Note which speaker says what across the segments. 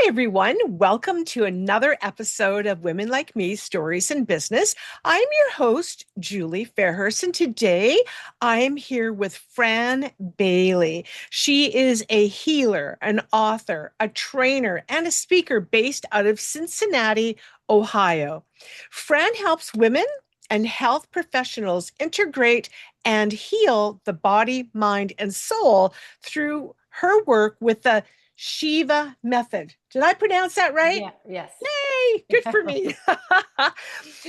Speaker 1: Hi, everyone. Welcome to another episode of Women Like Me Stories in Business. I'm your host, Julie Fairhurst, and today I am here with Fran Bailey. She is a healer, an author, a trainer, and a speaker based out of Cincinnati, Ohio. Fran helps women and health professionals integrate and heal the body, mind, and soul through her work with the Shiva Method. Did I pronounce that right?
Speaker 2: Yeah, yes.
Speaker 1: Yay, good for me.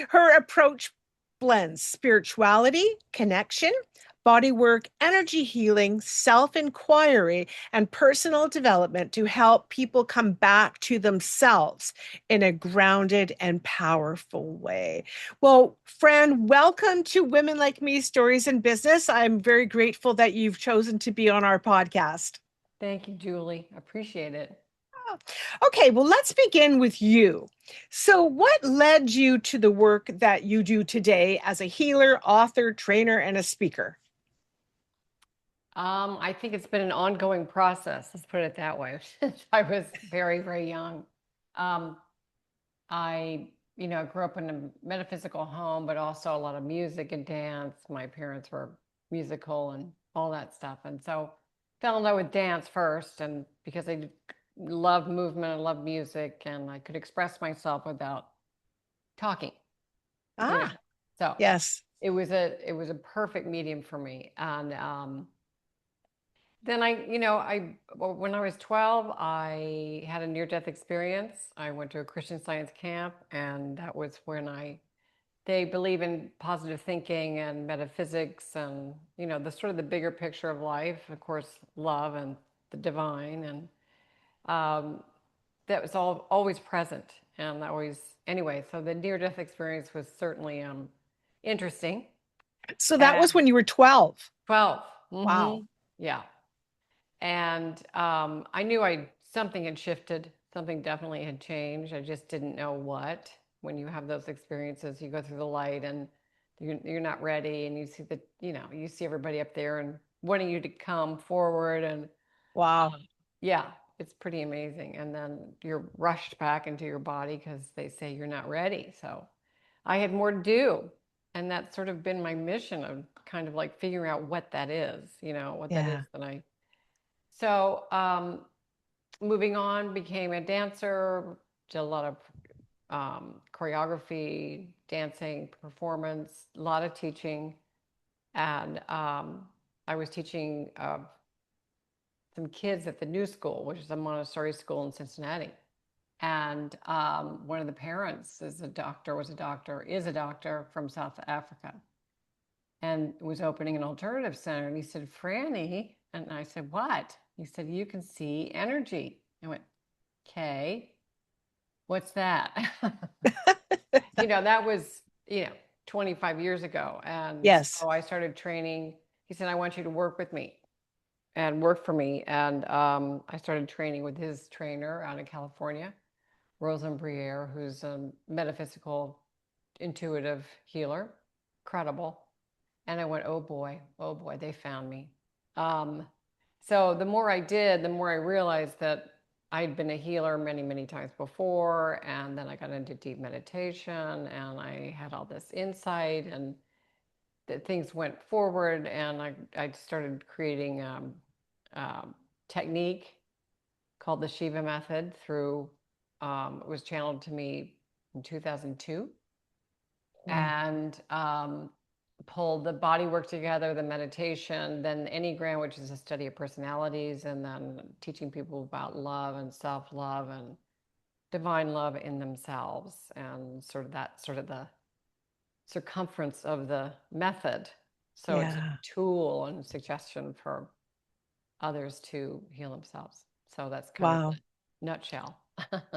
Speaker 1: Her approach blends spirituality, connection, body work, energy healing, self inquiry, and personal development to help people come back to themselves in a grounded and powerful way. Well, Fran, welcome to Women Like Me Stories in Business. I'm very grateful that you've chosen to be on our podcast.
Speaker 2: Thank you, Julie. Appreciate it.
Speaker 1: Okay, well, let's begin with you. So, what led you to the work that you do today as a healer, author, trainer, and a speaker?
Speaker 2: I think it's been an ongoing process, let's put it that way, since I was very, very young. Um, I, grew up in a metaphysical home, but also a lot of music and dance. My parents were musical and all that stuff. And so fell in love with dance first, and because I love movement, I love music, and I could express myself without talking, you know.
Speaker 1: Ah,
Speaker 2: So
Speaker 1: yes.
Speaker 2: it was a perfect medium for me. And then when I was 12, I had a near-death experience. I went to a Christian Science camp, and that was when they believe in positive thinking and metaphysics and, the sort of the bigger picture of life, of course, love and the divine. And um, that was always present. And anyway, so the near-death experience was certainly interesting.
Speaker 1: So that was
Speaker 2: And
Speaker 1: when you were 12.
Speaker 2: 12.
Speaker 1: Wow.
Speaker 2: Yeah. And I knew something had shifted, something definitely had changed. I just didn't know what. When you have those experiences, you go through the light and you're not ready, and you see you see everybody up there and wanting you to come forward, and
Speaker 1: Wow.
Speaker 2: yeah, it's pretty amazing. And then you're rushed back into your body because they say you're not ready. So I had more to do, and that's sort of been my mission of kind of like figuring out what that is, what that is
Speaker 1: Yeah.
Speaker 2: that I so, moving on, became a dancer, did a lot of choreography, dancing, performance, a lot of teaching. And I was teaching some kids at the New School, which is a Montessori school in Cincinnati. And one of the parents is a doctor from South Africa, and was opening an alternative center. And he said, Franny, and I said, what? He said, you can see energy. I went, okay, what's that? That was, 25 years ago. And
Speaker 1: Yes.
Speaker 2: so I started training. He said, I want you to work with me and work for me. And I started training with his trainer out in California, Rosa Briere, who's a metaphysical, intuitive healer. Incredible. And I went, oh boy, they found me. Um, so the more I did, the more I realized that I'd been a healer many, many times before. And then I got into deep meditation, and I had all this insight, and that things went forward. And I started creating technique called the Shiva Method it was channeled to me in 2002.
Speaker 1: Mm.
Speaker 2: And pulled the body work together, the meditation, then Enneagram, which is a study of personalities, and then teaching people about love and self-love and divine love in themselves, and sort of the circumference of the method. So it's a
Speaker 1: Yeah.
Speaker 2: tool and suggestion for others to heal themselves. So that's kind of
Speaker 1: Wow.
Speaker 2: the nutshell.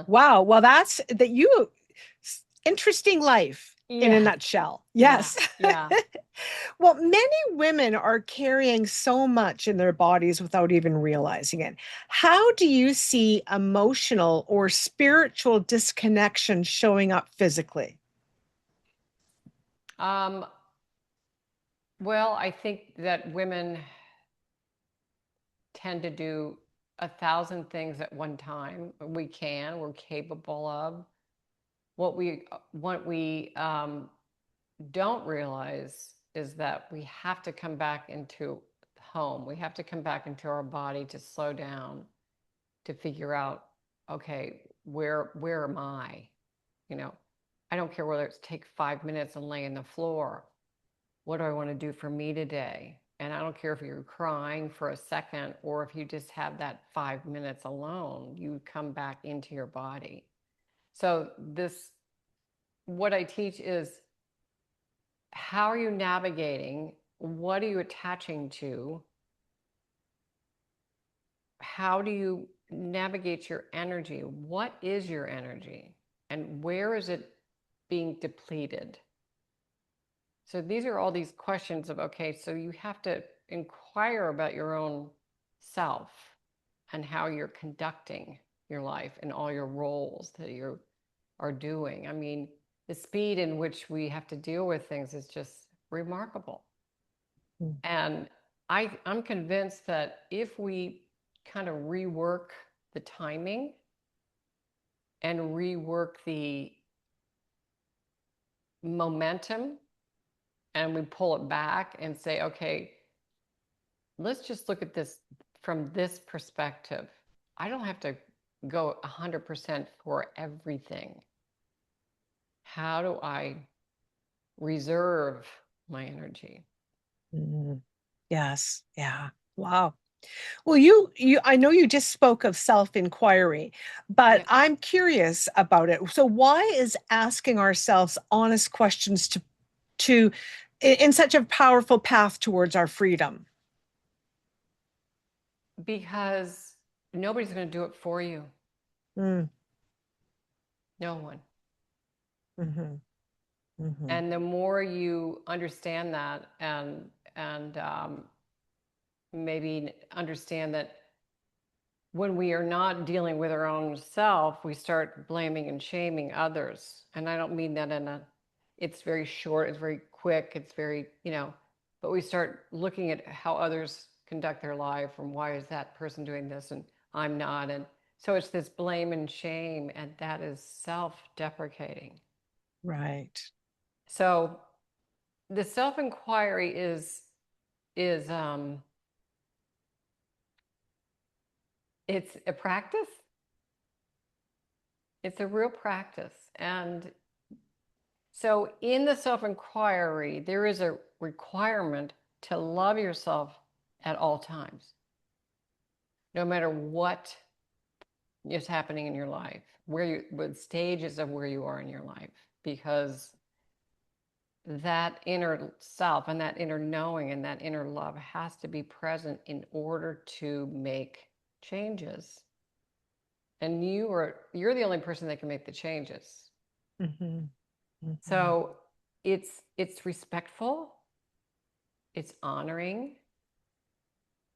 Speaker 1: Wow. Well, that's that you interesting life in a
Speaker 2: Yeah,
Speaker 1: nutshell.
Speaker 2: yeah,
Speaker 1: Yes.
Speaker 2: yeah.
Speaker 1: Well, many women are carrying so much in their bodies without even realizing it. How do you see emotional or spiritual disconnection showing up physically?
Speaker 2: Um, well, I think that women tend to do 1,000 things at one time. We're capable of. What we don't realize is that we have to come back into home. We have to come back into our body to slow down, to figure out, okay, where am I? You know, I don't care whether it's take 5 minutes and lay on the floor. What do I want to do for me today? And I don't care if you're crying for a second or if you just have that 5 minutes alone, you come back into your body. So what I teach is, how are you navigating? What are you attaching to? How do you navigate your energy? What is your energy? And where is it being depleted? So these are all these questions of, okay, so you have to inquire about your own self and how you're conducting your life and all your roles that you are doing. I mean, the speed in which we have to deal with things is just remarkable.
Speaker 1: Mm.
Speaker 2: And I'm convinced that if we kind of rework the timing and rework the momentum, and we pull it back and say, okay, let's just look at this from this perspective. I don't have to go 100% for everything. How do I reserve my energy?
Speaker 1: Mm. Yes. Yeah. Wow. Well, I know you just spoke of self-inquiry, but
Speaker 2: Yeah.
Speaker 1: I'm curious about it. So why is asking ourselves honest questions to in such a powerful path towards our freedom?
Speaker 2: Because nobody's going to do it for you.
Speaker 1: Mm.
Speaker 2: No one.
Speaker 1: Hmm. Hmm.
Speaker 2: And the more you understand that, and maybe understand that when we are not dealing with our own self, we start blaming and shaming others. And I don't mean that it's very short, it's very quick, it's very, but we start looking at how others conduct their life and why is that person doing this and I'm not. And so it's this blame and shame, and that is self-deprecating.
Speaker 1: Right.
Speaker 2: So the self-inquiry is it's a practice. It's a real practice. And so in the self-inquiry, there is a requirement to love yourself at all times, no matter what is happening in your life, what stages of where you are in your life, because that inner self and that inner knowing and that inner love has to be present in order to make changes. And you're the only person that can make the changes.
Speaker 1: Hmm. Hmm.
Speaker 2: So it's respectful, it's honoring,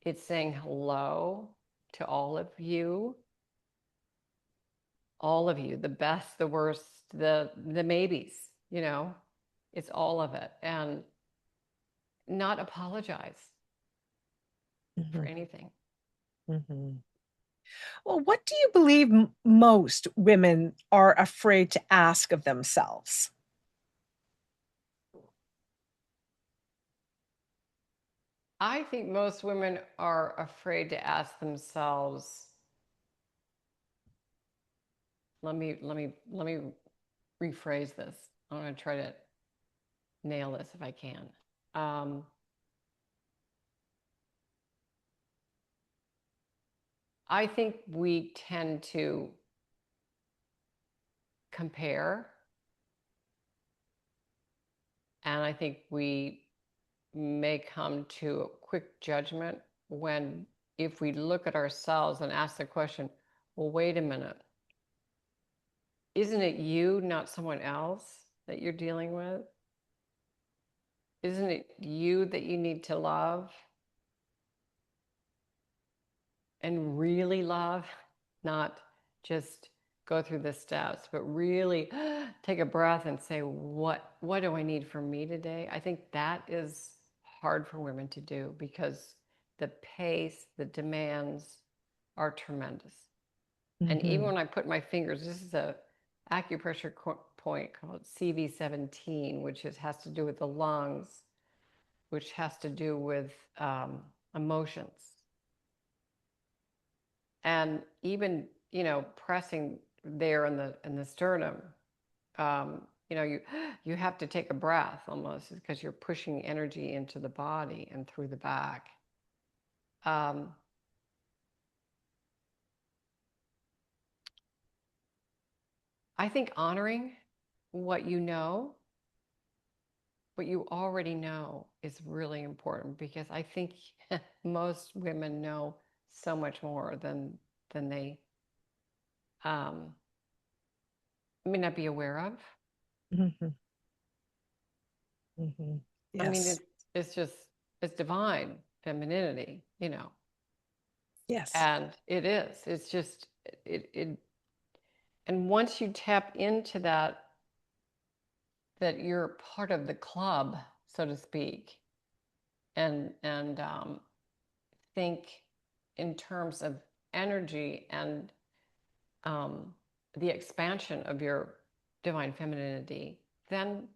Speaker 2: it's saying hello to all of you, the best, the worst, the maybes, it's all of it, and not apologize for
Speaker 1: Hmm.
Speaker 2: anything.
Speaker 1: Hmm. Well, what do you believe most women are afraid to ask of themselves?
Speaker 2: I think most women are afraid to ask themselves, let me rephrase this. I'm going to try to nail this if I can. Um, I think we tend to compare, and I think we may come to a quick judgment when, if we look at ourselves and ask the question, well, wait a minute, isn't it you, not someone else, that you're dealing with? Isn't it you that you need to love and really love, not just go through the steps, but really take a breath and say, what do I need from me today? I think that is hard for women to do because the pace, the demands are tremendous. And even
Speaker 1: Mm-hmm.
Speaker 2: when I put my fingers, this is a acupressure point called CV17, which has to do with the lungs, which has to do with emotions. And even, pressing there in the sternum, you have to take a breath almost because you're pushing energy into the body and through the back. Um, I think honoring what you know, what you already know, is really important, because I think most women know so much more than they um, may not be aware of.
Speaker 1: Mm-hmm. Mm-hmm.
Speaker 2: I mean,
Speaker 1: Yes.
Speaker 2: it's just, it's divine femininity,
Speaker 1: Yes.
Speaker 2: and it is. It's just it. And once you tap into that you're part of the club, so to speak, and think in terms of energy and um, the expansion of your divine femininity, then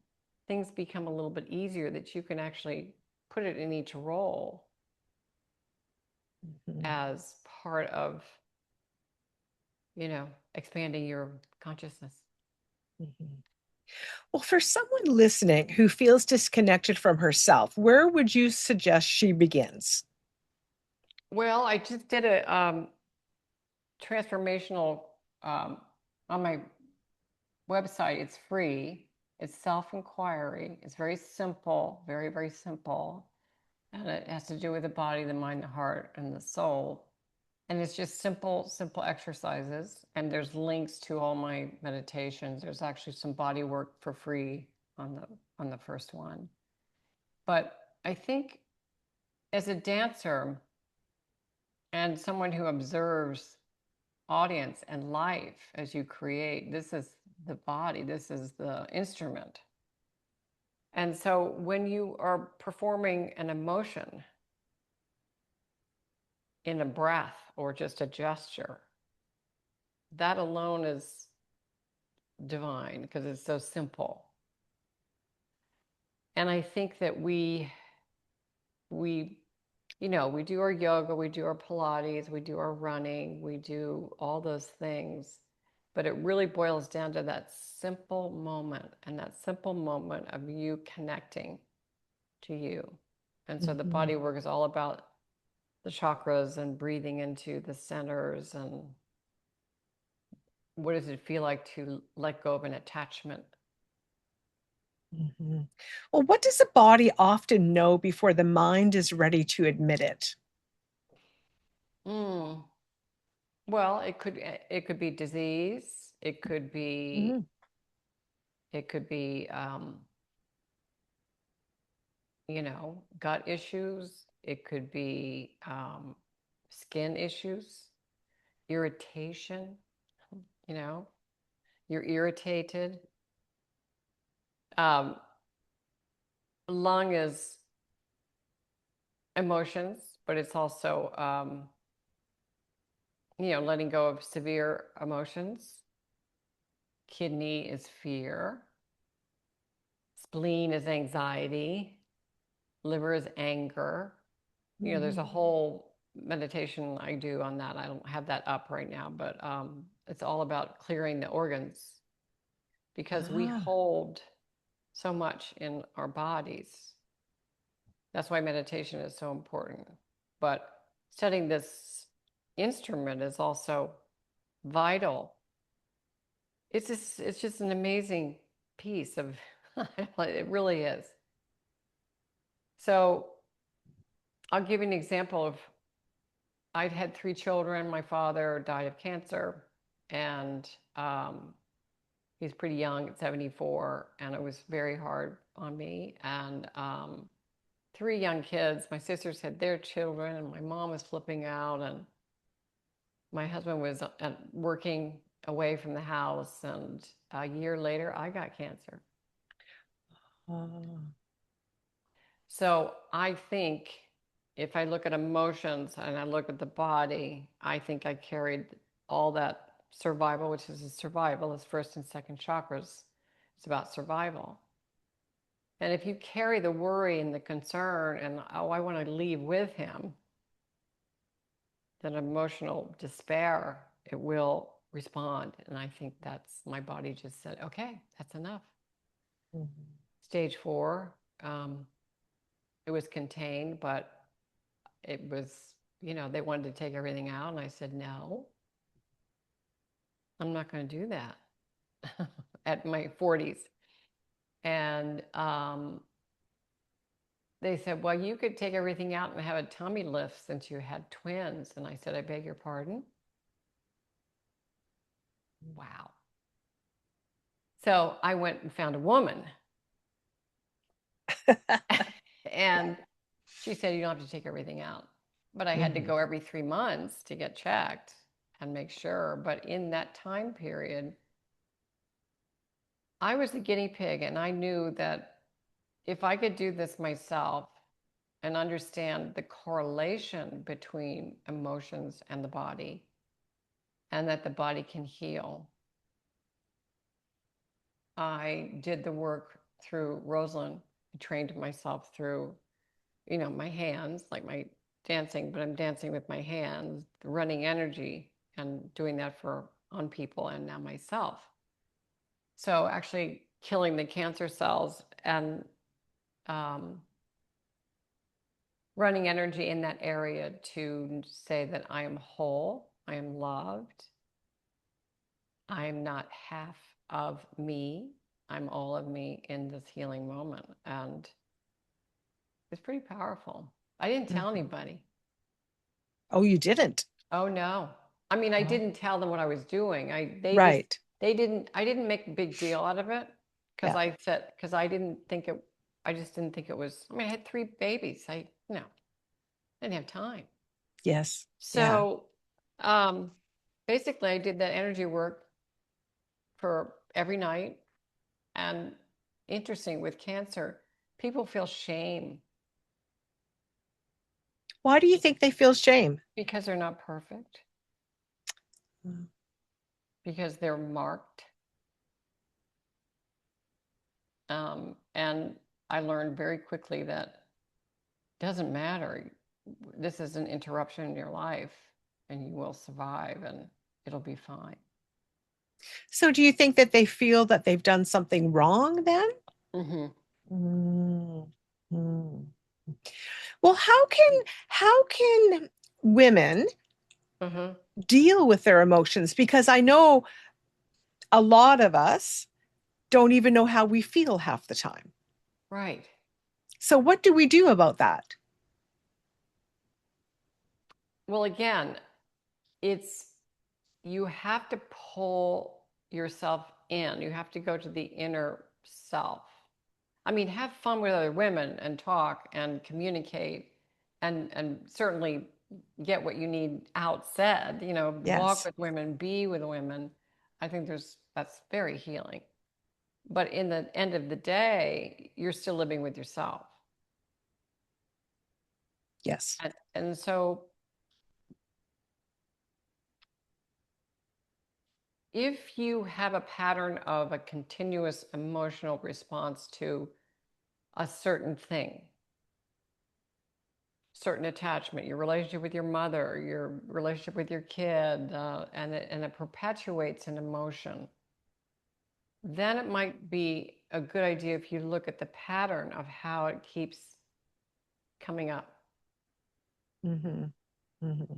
Speaker 2: things become a little bit easier, that you can actually put it in each role
Speaker 1: Mm-hmm.
Speaker 2: as part of, expanding your consciousness.
Speaker 1: Mm-hmm. Well, for someone listening who feels disconnected from herself, where would you suggest she begins?
Speaker 2: Well, I just did a transformational um, on my website. It's free. It's self-inquiry. It's very simple, very, very simple. And it has to do with the body, the mind, the heart, and the soul. And it's just simple, simple exercises. And there's links to all my meditations. There's actually some body work for free on the first one. But I think, as a dancer and someone who observes audience and life as you create, this is the body, this is the instrument. And so when you are performing an emotion in a breath or just a gesture, that alone is divine, because it's so simple. And I think that we we do our yoga, we do our Pilates, we do our running, we do all those things, but it really boils down to that simple moment, and that simple moment of you connecting to you. And so the
Speaker 1: Mm-hmm.
Speaker 2: body work is all about the chakras and breathing into the centers, and what does it feel like to let go of an attachment.
Speaker 1: Mm-hmm. Well, what does the body often know before the mind is ready to admit it?
Speaker 2: Mm. Well, it could be disease.
Speaker 1: Mm-hmm.
Speaker 2: It could be gut issues. It could be skin issues, irritation. You know, you're irritated. Um, Lung is emotions, but it's also letting go of severe emotions. Kidney is fear. Spleen is anxiety. Liver is anger. There's
Speaker 1: Mm-hmm.
Speaker 2: a whole meditation I do on that. I don't have that up right now, but it's all about clearing the organs, because we
Speaker 1: Ah.
Speaker 2: hold so much in our bodies. That's why meditation is so important. But studying this instrument is also vital. It's just an amazing piece of it really is. So I'll give you an example of, I'd had 3 children. My father died of cancer, and he's pretty young at 74, and it was very hard on me. And 3 young kids. My sisters had their children, and my mom was flipping out, and my husband was working away from the house. And a year later, I got cancer.
Speaker 1: Ah.
Speaker 2: So I think if I look at emotions and I look at the body, I think I carried all that survival, which is a survival, is first and second chakras. It's about survival. And if you carry the worry and the concern and, oh, I want to leave with him, then emotional despair, it will respond. And I think that's, my body just said, okay, that's enough.
Speaker 1: Mm-hmm.
Speaker 2: Stage 4, it was contained, but it was, they wanted to take everything out. And I said, no, I'm not going to do that at my 40s. And they said, well, you could take everything out and have a tummy lift since you had twins. And I said, I beg your pardon? Wow. So I went and found a woman. And she said, you don't have to take everything out. But I had to go every 3 months to get checked and make sure. But in that time period, I was the guinea pig, and I knew that if I could do this myself and understand the correlation between emotions and the body, and that the body can heal, I did the work through Rosalind. I trained myself through, my hands, like my dancing, but I'm dancing with my hands, running energy, and doing that on people and now myself. So actually killing the cancer cells and running energy in that area to say that I am whole, I am loved, I am not half of me, I'm all of me in this healing moment. And it's pretty powerful. I didn't tell anybody.
Speaker 1: Oh, you didn't?
Speaker 2: Oh no. I mean, I didn't tell them what I was doing.
Speaker 1: Right.
Speaker 2: I didn't make a big deal out of it because
Speaker 1: Yeah.
Speaker 2: I didn't think it, I just didn't think it was, I mean, I had 3 babies. I didn't have time.
Speaker 1: Yes. Yeah.
Speaker 2: So, basically I did that energy work for every night. And interesting, with cancer, people feel shame
Speaker 1: Why do you think they feel shame?
Speaker 2: because they're not perfect,
Speaker 1: Mm.
Speaker 2: because they're marked. And I learned very quickly that it doesn't matter. This is an interruption in your life, and you will survive, and it'll be fine.
Speaker 1: So do you think that they feel that they've done something wrong then?
Speaker 2: Mm-hmm.
Speaker 1: Mm. Mm. Well, how can women
Speaker 2: Mm-hmm.
Speaker 1: deal with their emotions? Because I know a lot of us don't even know how we feel half the time.
Speaker 2: Right.
Speaker 1: So what do we do about that?
Speaker 2: Well, again, it's, you have to pull yourself in. You have to go to the inner self. I mean, have fun with other women and talk and communicate and certainly get what you need out said, walk
Speaker 1: Yes.
Speaker 2: with women, be with women. I think that's very healing. But in the end of the day, you're still living with yourself.
Speaker 1: Yes.
Speaker 2: And so if you have a pattern of a continuous emotional response to a certain thing, certain attachment, your relationship with your mother, your relationship with your kid, and it perpetuates an emotion, then it might be a good idea if you look at the pattern of how it keeps coming up.
Speaker 1: Mm-hmm. Mm-hmm.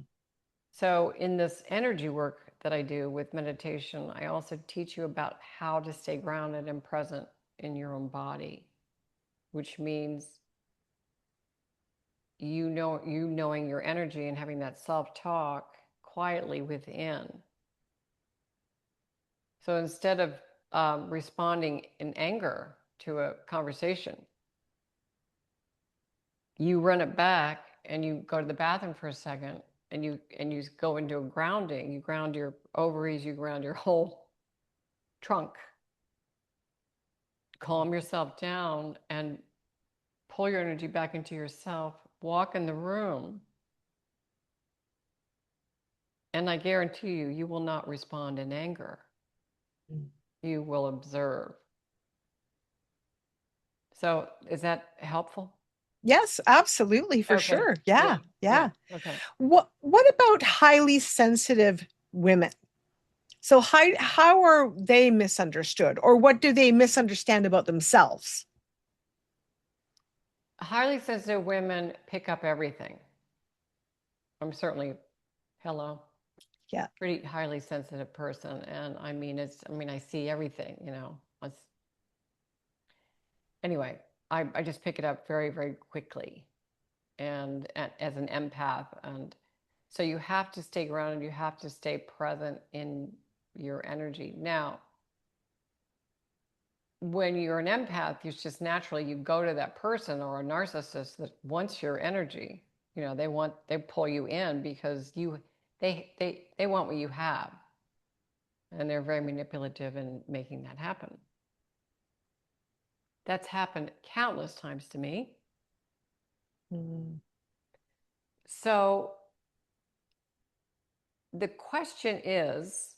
Speaker 2: So in this energy work that I do with meditation, I also teach you about how to stay grounded and present in your own body, which means you knowing your energy and having that self-talk quietly within. So instead of responding in anger to a conversation, you run it back and you go to the bathroom for a second, and you go into a grounding. You ground your ovaries, you ground your whole trunk. Calm yourself down and pull your energy back into yourself walk in the room, and I guarantee you, you will not respond in anger. You will observe. So is that helpful?
Speaker 1: Yes, absolutely, for
Speaker 2: Okay.
Speaker 1: sure.
Speaker 2: Yeah.
Speaker 1: Yeah,
Speaker 2: Yeah.
Speaker 1: yeah.
Speaker 2: Okay.
Speaker 1: What about highly sensitive women? So how are they misunderstood, or what do they misunderstand about themselves?
Speaker 2: Highly sensitive women pick up everything. I'm certainly, hello,
Speaker 1: Yeah.
Speaker 2: pretty highly sensitive person. And I mean, I see everything, you know. Anyway, I just pick it up very, very quickly and as an empath. And so you have to stay grounded, you have to stay present in your energy. Now, when you're an empath, you just naturally you go to that person or a narcissist that wants your energy. You know, they pull you in because they want what you have. And they're very manipulative in making that happen. That's happened countless times to me.
Speaker 1: Mm.
Speaker 2: So the question is,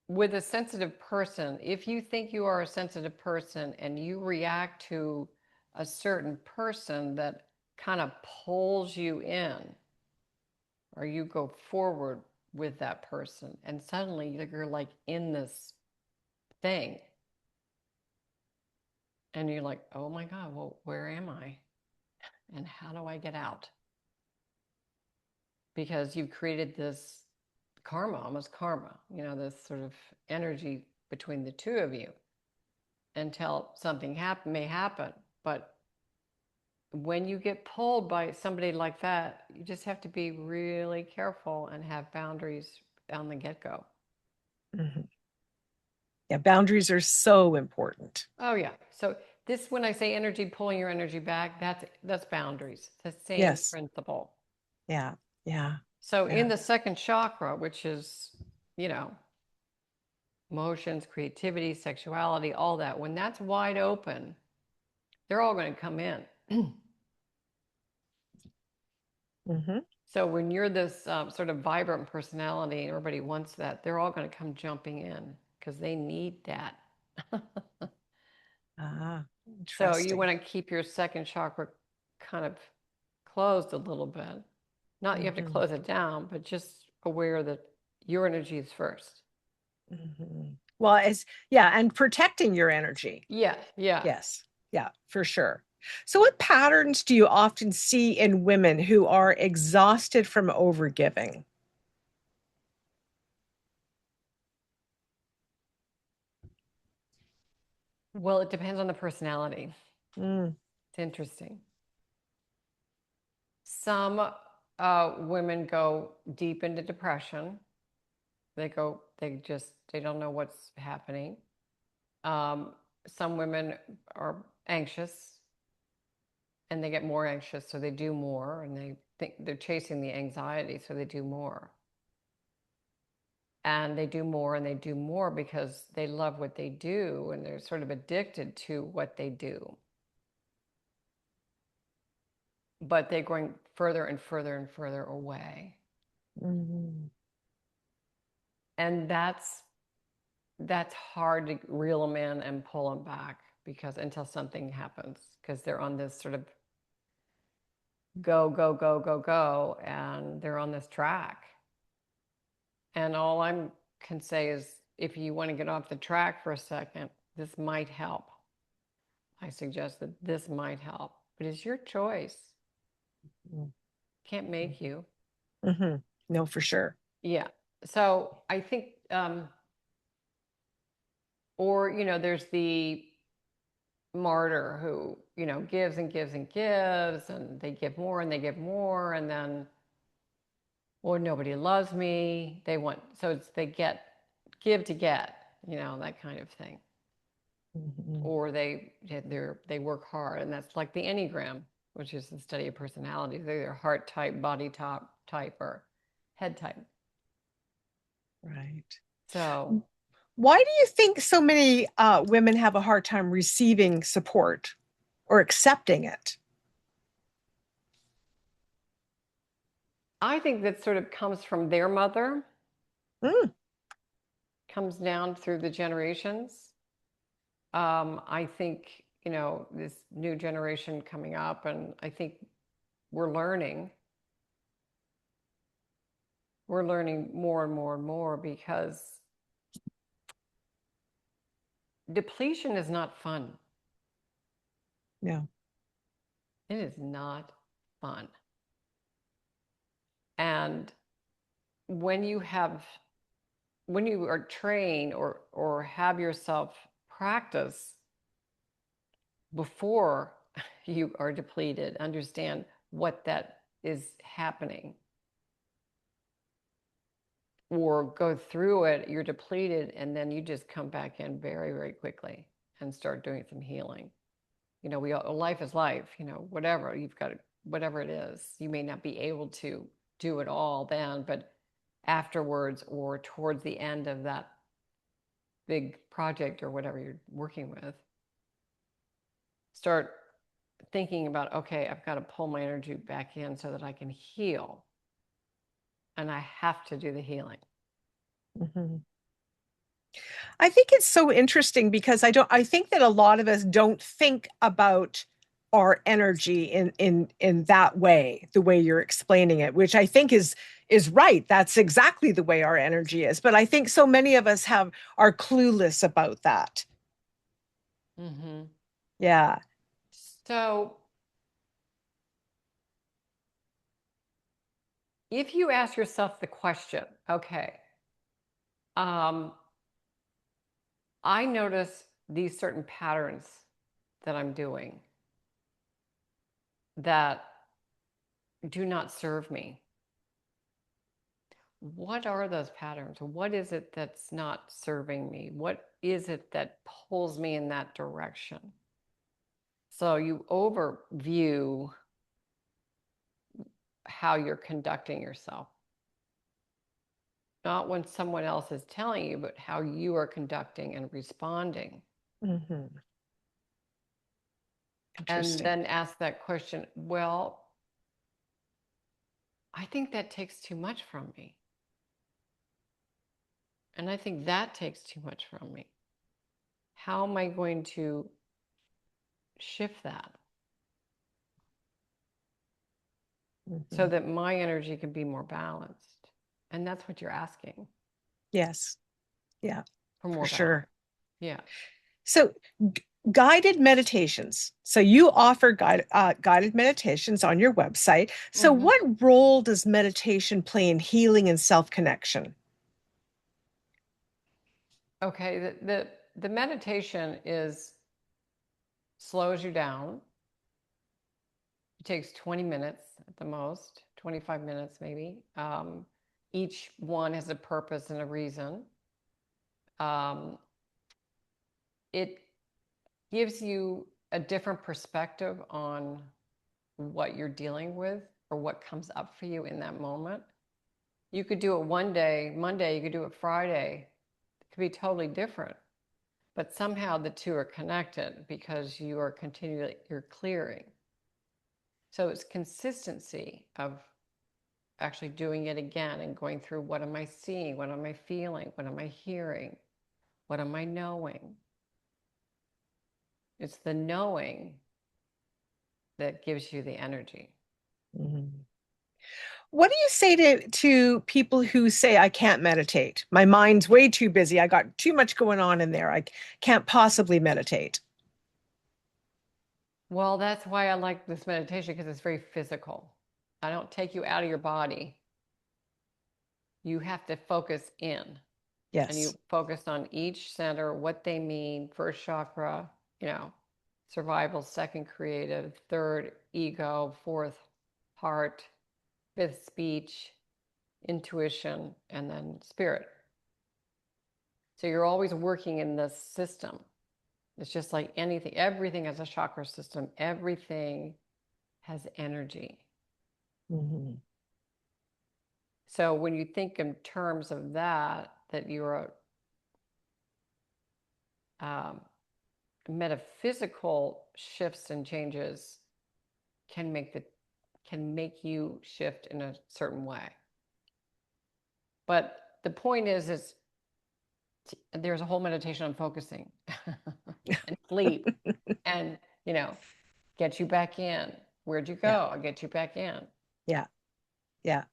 Speaker 2: with a sensitive person, if you think you are a sensitive person and you react to a certain person that kind of pulls you in, or you go forward with that person, and suddenly you're like in this thing, and you're like, oh my God, well, where am I? And how do I get out? Because you've created this karma, almost karma, you know, this sort of energy between the two of you until something may happen. But when you get pulled by somebody like that, you just have to be really careful and have boundaries on the get-go.
Speaker 1: Mhm. Yeah, boundaries are so important.
Speaker 2: Oh yeah. So this, when I say energy, pulling your energy back, that's boundaries. It's the same
Speaker 1: Yes.
Speaker 2: principle.
Speaker 1: Yeah. Yeah.
Speaker 2: So in
Speaker 1: Yeah.
Speaker 2: the second chakra, which is, you know, emotions, creativity, sexuality, all that, when that's wide open, they're all going to come in.
Speaker 1: Mm-hmm.
Speaker 2: So when you're this sort of vibrant personality and everybody wants that, they're all going to come jumping in because they need that.
Speaker 1: Ah,
Speaker 2: So you
Speaker 1: interesting.
Speaker 2: want to keep your second chakra kind of closed a little bit. Not you have to
Speaker 1: Mm-hmm.
Speaker 2: close it down, but just aware that your energy is first.
Speaker 1: Mm-hmm. Well, yeah, and protecting your energy.
Speaker 2: Yeah, yeah.
Speaker 1: Yes. Yeah, for sure. So, what patterns do you often see in women who are exhausted from overgiving?
Speaker 2: Well, it depends on the personality.
Speaker 1: Mm.
Speaker 2: It's interesting. Some women go deep into depression. They don't know what's happening. Um, some women are anxious and they get more anxious, so they do more, and they think they're chasing the anxiety, so they do more. And they do more and they do more because they love what they do and they're sort of addicted to what they do. But they're going further and further and further away.
Speaker 1: Mm-hmm.
Speaker 2: And that's hard to reel them in and pull them back because until something happens, because they're on this sort of go, go, go, go, go, and they're on this track. And all I can say is if you want to get off the track for a second, this might help. I suggest that this might help, but it's your choice. Can't make you.
Speaker 1: Mm-hmm. No, for sure.
Speaker 2: Yeah. So I think, or, you know, there's the martyr who, you know, gives and gives and gives, and they give more and they give more, and then, or nobody loves me. They get, give to get, you know, that kind of thing.
Speaker 1: Mm-hmm.
Speaker 2: Or they work hard, and that's like the Enneagram, which is the study of personality. They're either heart type, body type, or head type.
Speaker 1: Right.
Speaker 2: So
Speaker 1: Why do you think so many women have a hard time receiving support or accepting it?
Speaker 2: I think that sort of comes from their mother,
Speaker 1: Mm,
Speaker 2: comes down through the generations. I think, this new generation coming up, and I think we're learning. We're learning more and more and more because depletion is not fun.
Speaker 1: no.
Speaker 2: It is not fun. And when you have, when you are trained or have yourself practice before you are depleted, understand what that is happening, or go through it, you're depleted, and then you just come back in very, very quickly and start doing some healing. We all, life is life, whatever you've got, whatever it is, you may not be able to do it all then, but afterwards or towards the end of that big project or whatever you're working with, start thinking about, okay, I've got to pull my energy back in so that I can heal. And I have to do the healing.
Speaker 1: Mhm. I think it's so interesting because I think that a lot of us don't think about our energy in that way, the way you're explaining it, which I think is right. That's exactly the way our energy is. But I think so many of us are clueless about that.
Speaker 2: Mm-hmm.
Speaker 1: Yeah.
Speaker 2: So if you ask yourself the question, okay, um, I notice these certain patterns that I'm doing that do not serve me. What are those patterns? What is it that's not serving me? What is it that pulls me in that direction? So you overview how you're conducting yourself. Not when someone else is telling you, but how you are conducting and responding.
Speaker 1: Hmm.
Speaker 2: And
Speaker 1: Interesting.
Speaker 2: then ask that question, well, I think that takes too much from me. And I think that takes too much from me. How am I going to shift that so
Speaker 1: Hmm.
Speaker 2: that my energy can be more balanced? And that's what you're asking,
Speaker 1: Yes. Yeah,
Speaker 2: for
Speaker 1: for
Speaker 2: more balance.
Speaker 1: sure.
Speaker 2: Yeah.
Speaker 1: So guided meditations. So you offer guided meditations on your website. So
Speaker 2: Mm-hmm.
Speaker 1: what role does meditation play in healing and self-connection?
Speaker 2: Okay. The meditation slows you down. It takes 20 minutes at the most, 25 minutes maybe. Each one has a purpose and a reason. Um, it gives you a different perspective on what you're dealing with or what comes up for you in that moment. You could do it one day, Monday, you could do it Friday. It could be totally different. But somehow the two are connected because you are continually, you're clearing. So it's consistency of actually doing it again and going through, what am I seeing? What am I feeling? What am I hearing? What am I knowing? It's the knowing that gives you the energy.
Speaker 1: Mhm. What do you say to people who say, I can't meditate? My mind's way too busy. I got too much going on in there. I can't possibly meditate.
Speaker 2: Well, that's why I like this meditation, because it's very physical. I don't take you out of your body. You have to focus in, and
Speaker 1: Yes.
Speaker 2: you focus on each center, what they mean. First chakra, survival, second creative, third ego, fourth heart, fifth speech, intuition, and then spirit. So you're always working in this system. It's just like anything, everything has a chakra system, everything has energy.
Speaker 1: Mhm.
Speaker 2: So when you think in terms of that, that you're um, metaphysical shifts and changes can make the can make you shift in a certain way. But the point is there's a whole meditation on focusing and sleep and, get you back in. Where'd you
Speaker 1: Yeah.
Speaker 2: go? I'll get you back in.
Speaker 1: Yeah. Yeah.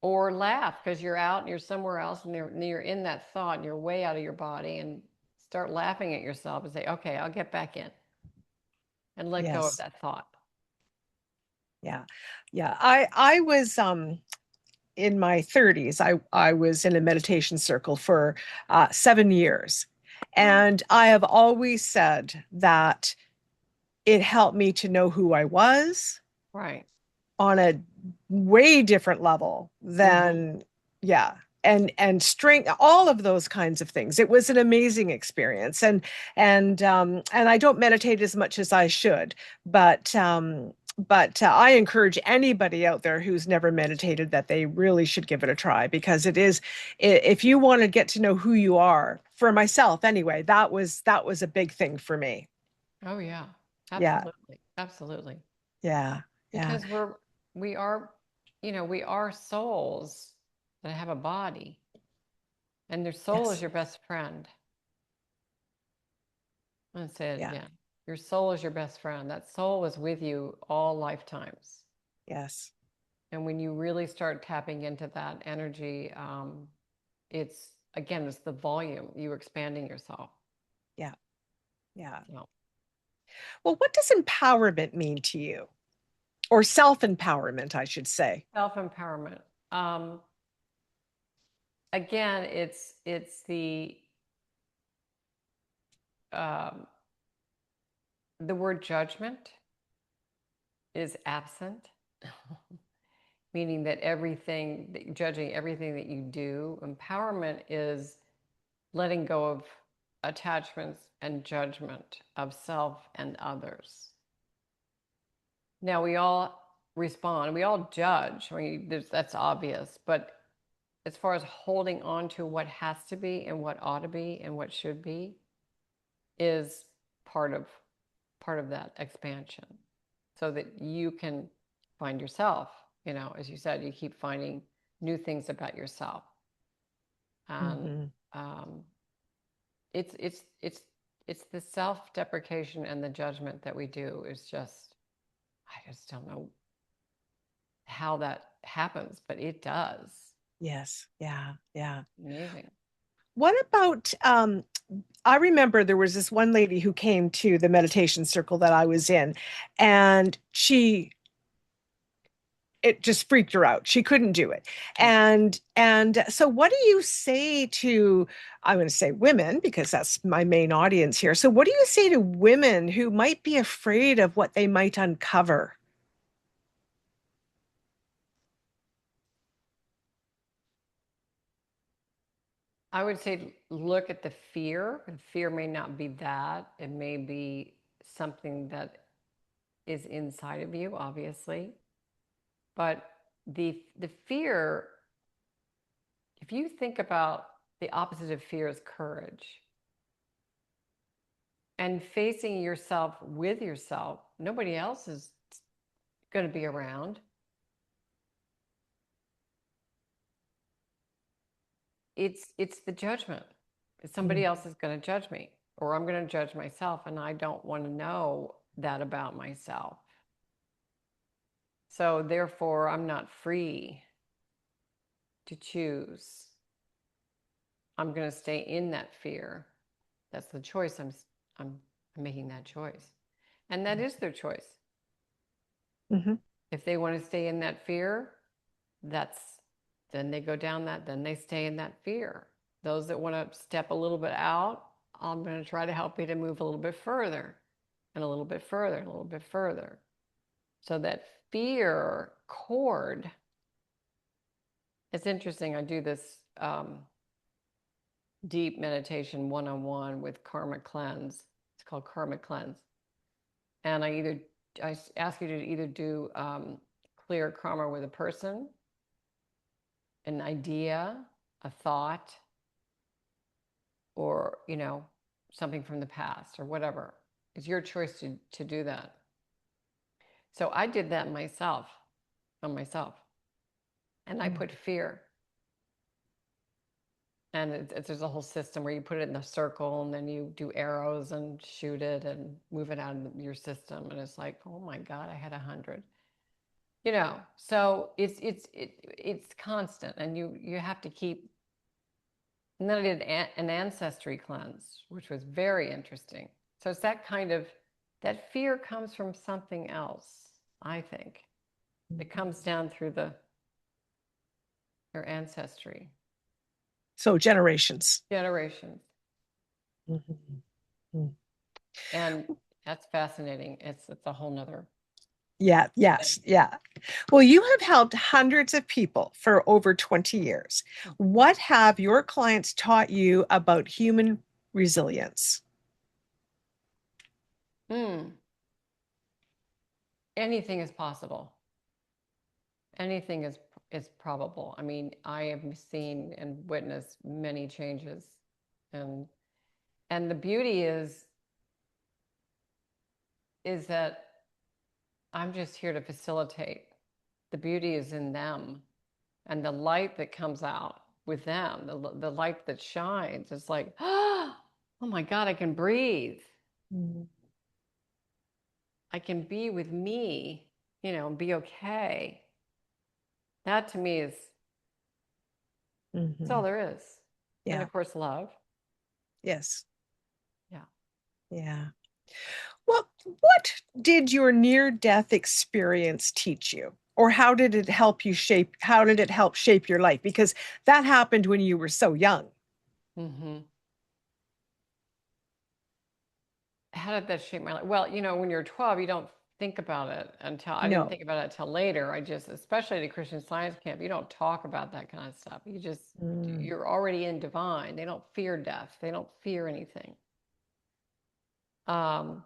Speaker 2: Or laugh because you're out and you're somewhere else and you're in that thought and you're way out of your body, and start laughing at yourself and say, okay, I'll get back in, and let go of
Speaker 1: Yes.
Speaker 2: that thought.
Speaker 1: Yeah. Yeah. I was in my 30s. I was in a meditation circle for 7 years.
Speaker 2: Oh,
Speaker 1: And I have always said that it helped me to know who I was
Speaker 2: right.
Speaker 1: on a way different level
Speaker 2: Mm-hmm.
Speaker 1: than, yeah, and strength, all of those kinds of things. It was an amazing experience. And I don't meditate as much as I should, but I encourage anybody out there who's never meditated that they really should give it a try, because it is, if you want to get to know who you are, for myself anyway, that was a big thing for me.
Speaker 2: Oh yeah,
Speaker 1: Yeah,
Speaker 2: absolutely, absolutely.
Speaker 1: yeah, yeah.
Speaker 2: Because we are, we are souls that have a body, and their soul is
Speaker 1: Yes,
Speaker 2: your best friend. I said,
Speaker 1: yeah,
Speaker 2: yeah, your soul is your best friend. That soul is with you all lifetimes.
Speaker 1: yes,
Speaker 2: And when you really start tapping into that energy, it's again, it's the volume. You expanding yourself.
Speaker 1: yeah, yeah.
Speaker 2: So
Speaker 1: Well, what does empowerment mean to you? Or self-empowerment, I should say.
Speaker 2: self empowerment. Um, Again, it's um, the word judgment is absent, meaning that judging everything that you do. Empowerment is letting go of attachments and judgment of self and others. Now, we all respond, we all judge. I mean, that's obvious, but as far as holding on to what has to be and what ought to be and what should be is part of that expansion, so that you can find yourself. As you said, you keep finding new things about yourself, and
Speaker 1: Mhm.
Speaker 2: um, it's the self-deprecation and the judgment that we do is just, I just don't know how that happens, but it does.
Speaker 1: Yes. Yeah. Yeah.
Speaker 2: Amazing.
Speaker 1: What about I remember there was this one lady who came to the meditation circle that I was in, and it just freaked her out. She couldn't do it.
Speaker 2: Mm.
Speaker 1: And so what do you say to, I'm going to say women because that's my main audience here. So what do you say to women who might be afraid of what they might uncover?
Speaker 2: I would say look at the fear. The fear may not be that. It may be something that is inside of you, obviously. But the fear, if you think about the opposite of fear is courage. And facing yourself with yourself, nobody else is going to be around. It's the judgment. Somebody
Speaker 1: Mm,
Speaker 2: else is going to judge me, or I'm going to judge myself, and I don't want to know that about myself. So therefore, I'm not free to choose. I'm going to stay in that fear. That's the choice. I'm making that choice, and that is their choice.
Speaker 1: mhm,
Speaker 2: If they want to stay in that fear, that's then they go down that. Then they stay in that fear. Those that want to step a little bit out, I'm going to try to help you to move a little bit further, and a little bit further, and a little bit further. So that fear cord. It's interesting. I do this deep meditation one-on-one with karma cleanse. It's called karma cleanse. And I ask you to either do clear karma with a person, an idea, a thought, or something from the past or whatever. It's your choice to do that. So I did that myself. on myself. And I put fear. And there's a whole system where you put it in a circle and then you do arrows and shoot it and move it out of your system. And it's like, oh my God, I had 100. So it's constant, and you have to keep. And then I did an ancestry cleanse, which was very interesting. So it's that fear comes from something else, I think. It comes down through your ancestry.
Speaker 1: So generations.
Speaker 2: Generations.
Speaker 1: Mm-hmm.
Speaker 2: And that's fascinating. It's a whole nother.
Speaker 1: Yeah, yes, yeah. Well, you have helped hundreds of people for over 20 years. What have your clients taught you about human resilience?
Speaker 2: Anything is possible. Anything is probable. I mean, I have seen and witnessed many changes, and the beauty is that I'm just here to facilitate. The beauty is in them, and the light that comes out with them, the light that shines. It's like, oh my God, I can breathe.
Speaker 1: Mm-hmm.
Speaker 2: I can be with me, and be okay. That to me is that's all there is.
Speaker 1: Yeah.
Speaker 2: And of course, love.
Speaker 1: Yes.
Speaker 2: Yeah.
Speaker 1: Yeah. Well, what did your near-death experience teach you? Or how did it help shape your life? Because that happened when you were so young.
Speaker 2: How did that shape my life? Well, when you're 12, you don't think about it I didn't
Speaker 1: No.
Speaker 2: think about it until later. Especially at a Christian Science camp, you don't talk about that kind of stuff. You're already in divine. They don't fear death. They don't fear anything. But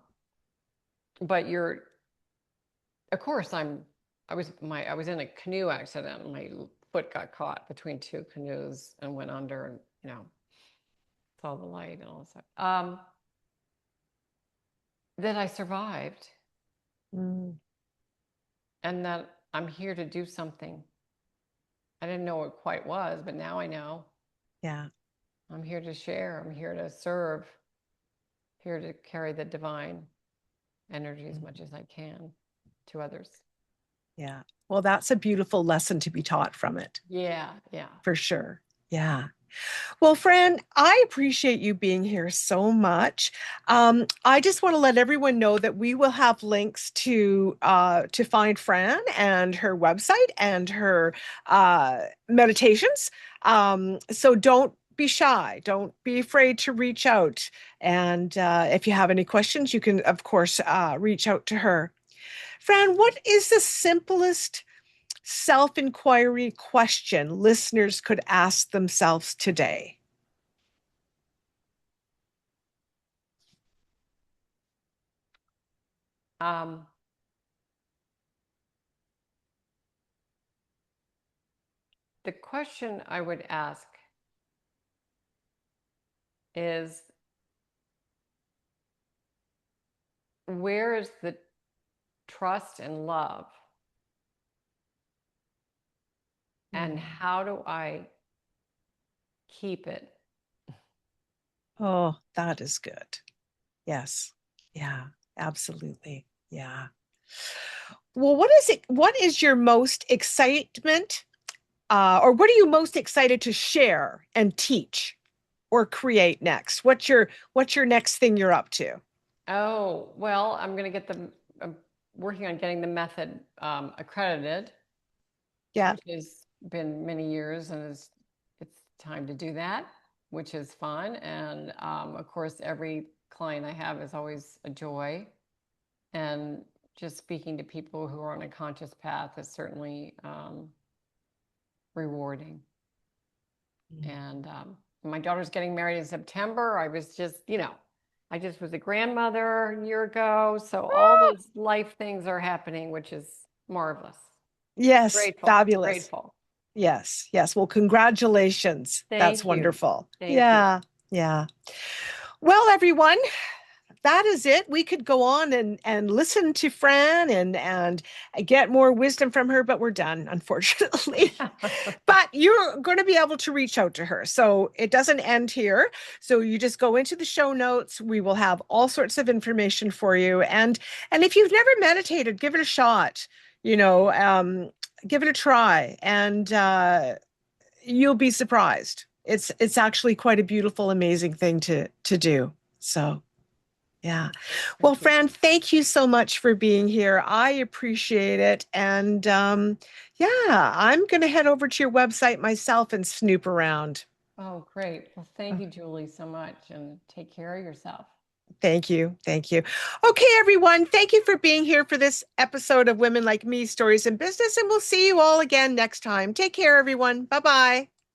Speaker 2: of course, I was in a canoe accident. My foot got caught between two canoes and went under, and saw the light and all that stuff. That I survived, and that I'm here to do something. I didn't know what it quite was, but now I know.
Speaker 1: Yeah.
Speaker 2: I'm here to share. I'm here to serve. Here to carry the divine energy as much as I can to others.
Speaker 1: Yeah. Well, that's a beautiful lesson to be taught from it.
Speaker 2: Yeah, yeah.
Speaker 1: For sure. Yeah. Well, Fran, I appreciate you being here so much. I just want to let everyone know that we will have links to find Fran and her website and her meditations. So don't be shy. Don't be afraid to reach out. And if you have any questions, you can, of course, reach out to her. Fran, what is the simplest self-inquiry question listeners could ask themselves today?
Speaker 2: The question I would ask is, where is the trust and love? And how do I keep it?
Speaker 1: Oh, that is good. Yes. Yeah, absolutely. Yeah. Well, what is your most excitement, or what are you most excited to share and teach or create next? What's your next thing you're up to?
Speaker 2: Oh, well, I'm working on getting the method accredited,
Speaker 1: Yeah.
Speaker 2: which has been many years, and it's time to do that, which is fun. And of course, every client I have is always a joy. And just speaking to people who are on a conscious path is certainly rewarding. And my daughter's getting married in September. I was just, I just was a grandmother a year ago. So all those life things are happening, which is marvelous.
Speaker 1: Yes,
Speaker 2: Grateful,
Speaker 1: fabulous.
Speaker 2: grateful.
Speaker 1: Yes, yes. Well, congratulations. That's
Speaker 2: Thank you.
Speaker 1: wonderful.
Speaker 2: Thank you.
Speaker 1: Yeah, yeah. Well, everyone, that is it. We could go on and listen to Fran and get more wisdom from her, but we're done, unfortunately. But you're going to be able to reach out to her. So it doesn't end here. So you just go into the show notes. We will have all sorts of information for you. And if you've never meditated, give it a shot. You know, give it a try, and you'll be surprised. It's actually quite a beautiful, amazing thing to do. So. Yeah. Well,
Speaker 2: Thank you.
Speaker 1: Fran, thank you so much for being here. I appreciate it. And yeah, I'm going to head over to your website myself and snoop around.
Speaker 2: Oh, great. Well, thank you, Julie, so much, and take care of yourself.
Speaker 1: Thank you. Thank you. Okay, everyone. Thank you for being here for this episode of Women Like Me Stories in Business. And we'll see you all again next time. Take care, everyone. Bye bye.